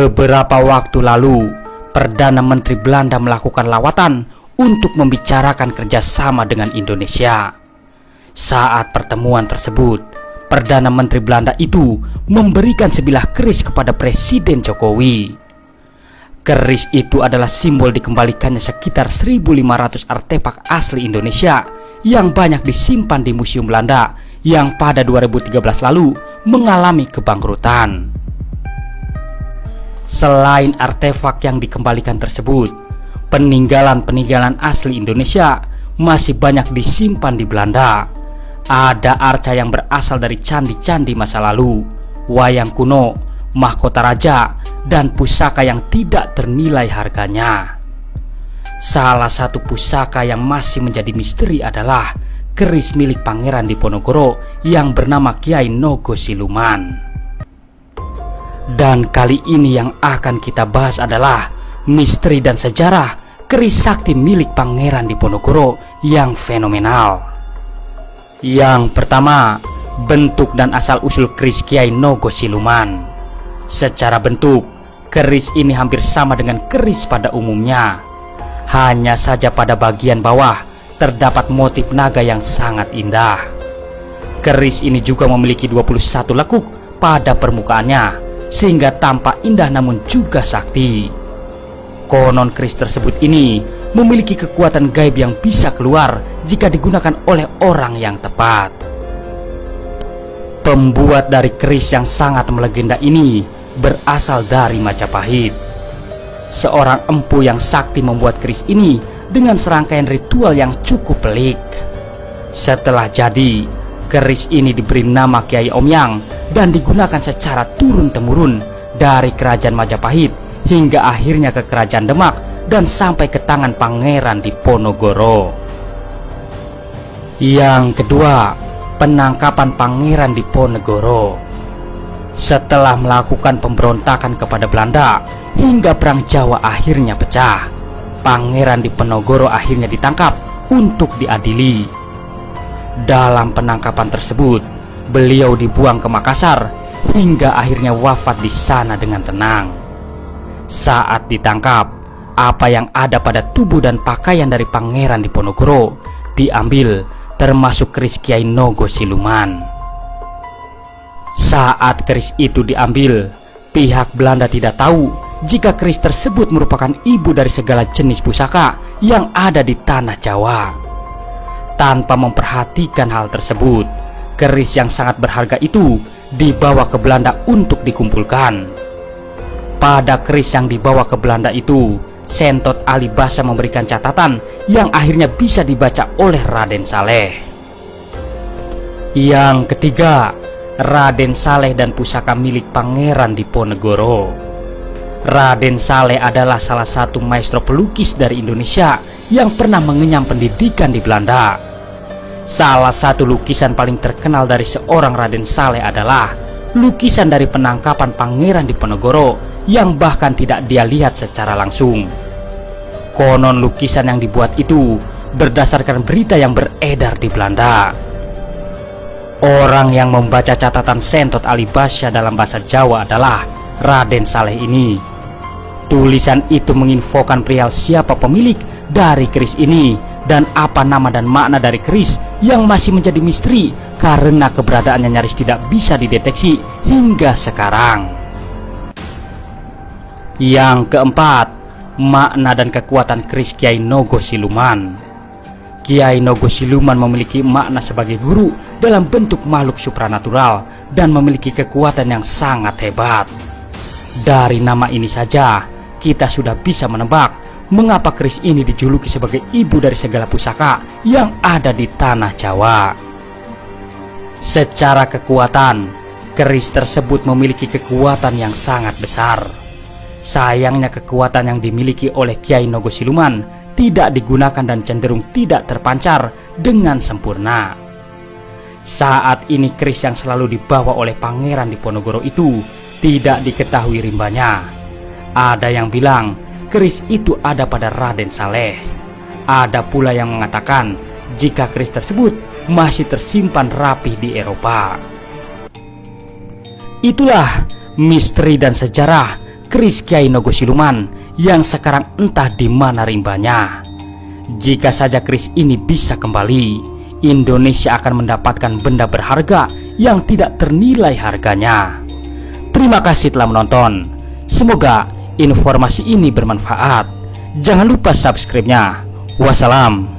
Beberapa waktu lalu, Perdana Menteri Belanda melakukan lawatan untuk membicarakan kerjasama dengan Indonesia. Saat pertemuan tersebut, Perdana Menteri Belanda itu memberikan sebilah keris kepada Presiden Jokowi. Keris itu adalah simbol dikembalikannya sekitar 1.500 artefak asli Indonesia yang banyak disimpan di Museum Belanda yang pada 2013 lalu mengalami kebangkrutan. Selain artefak yang dikembalikan tersebut, peninggalan-peninggalan asli Indonesia masih banyak disimpan di Belanda. Ada arca yang berasal dari candi-candi masa lalu, wayang kuno, mahkota raja, dan pusaka yang tidak ternilai harganya. Salah satu pusaka yang masih menjadi misteri adalah keris milik Pangeran Diponegoro yang bernama Kyai Nogo Siluman. Dan kali ini yang akan kita bahas adalah misteri dan sejarah keris sakti milik Pangeran Diponegoro yang fenomenal. Yang pertama, bentuk dan asal-usul keris Kyai Nogo Siluman. Secara bentuk, keris ini hampir sama dengan keris pada umumnya. Hanya saja pada bagian bawah terdapat motif naga yang sangat indah. Keris ini juga memiliki 21 lekuk pada permukaannya, sehingga tampak indah namun juga sakti. Konon keris tersebut ini memiliki kekuatan gaib yang bisa keluar jika digunakan oleh orang yang tepat. Pembuat dari keris yang sangat melegenda ini berasal dari Majapahit. Seorang empu yang sakti membuat keris ini dengan serangkaian ritual yang cukup pelik. Setelah jadi, keris ini diberi nama Kiai Omyang dan digunakan secara turun-temurun dari Kerajaan Majapahit hingga akhirnya ke Kerajaan Demak dan sampai ke tangan Pangeran Diponegoro. Yang kedua, penangkapan Pangeran Diponegoro. Setelah melakukan pemberontakan kepada Belanda hingga Perang Jawa akhirnya pecah, Pangeran Diponegoro akhirnya ditangkap untuk diadili. Dalam penangkapan tersebut, beliau dibuang ke Makassar hingga akhirnya wafat di sana dengan tenang. Saat ditangkap, apa yang ada pada tubuh dan pakaian dari Pangeran Diponegoro diambil, termasuk keris Kyai Nogo Siluman. Saat keris itu diambil, pihak Belanda tidak tahu jika keris tersebut merupakan ibu dari segala jenis pusaka yang ada di tanah Jawa. Tanpa memperhatikan hal tersebut, keris yang sangat berharga itu dibawa ke Belanda untuk dikumpulkan. Pada keris yang dibawa ke Belanda itu, Sentot Alibasa memberikan catatan yang akhirnya bisa dibaca oleh Raden Saleh. Yang ketiga, Raden Saleh dan pusaka milik Pangeran Diponegoro. Raden Saleh adalah salah satu maestro pelukis dari Indonesia yang pernah mengenyam pendidikan di Belanda. Salah satu lukisan paling terkenal dari seorang Raden Saleh adalah lukisan dari penangkapan Pangeran Diponegoro yang bahkan tidak dia lihat secara langsung. Konon lukisan yang dibuat itu berdasarkan berita yang beredar di Belanda. Orang yang membaca catatan Sentot Alibasa dalam bahasa Jawa adalah Raden Saleh ini. Tulisan itu menginfokan perihal siapa pemilik dari keris ini dan apa nama dan makna dari keris yang masih menjadi misteri karena keberadaannya nyaris tidak bisa dideteksi hingga sekarang. Yang keempat, makna dan kekuatan keris Kyai Nogo Siluman. Kyai Nogo Siluman memiliki makna sebagai guru dalam bentuk makhluk supranatural dan memiliki kekuatan yang sangat hebat. Dari nama ini saja, kita sudah bisa menebak mengapa keris ini dijuluki sebagai ibu dari segala pusaka yang ada di tanah Jawa. Secara kekuatan, keris tersebut memiliki kekuatan yang sangat besar. Sayangnya kekuatan yang dimiliki oleh Kyai Nogo Siluman tidak digunakan dan cenderung tidak terpancar dengan sempurna. Saat ini keris yang selalu dibawa oleh Pangeran Diponegoro itu tidak diketahui rimbanya. Ada yang bilang keris itu ada pada Raden Saleh. Ada pula yang mengatakan jika keris tersebut masih tersimpan rapi di Eropa. Itulah misteri dan sejarah keris Kiai Nogosiluman yang sekarang entah di mana rimbanya. Jika saja keris ini bisa kembali, Indonesia akan mendapatkan benda berharga yang tidak ternilai harganya. Terima kasih telah menonton. Semoga informasi ini bermanfaat. Jangan lupa subscribe-nya. Wassalam.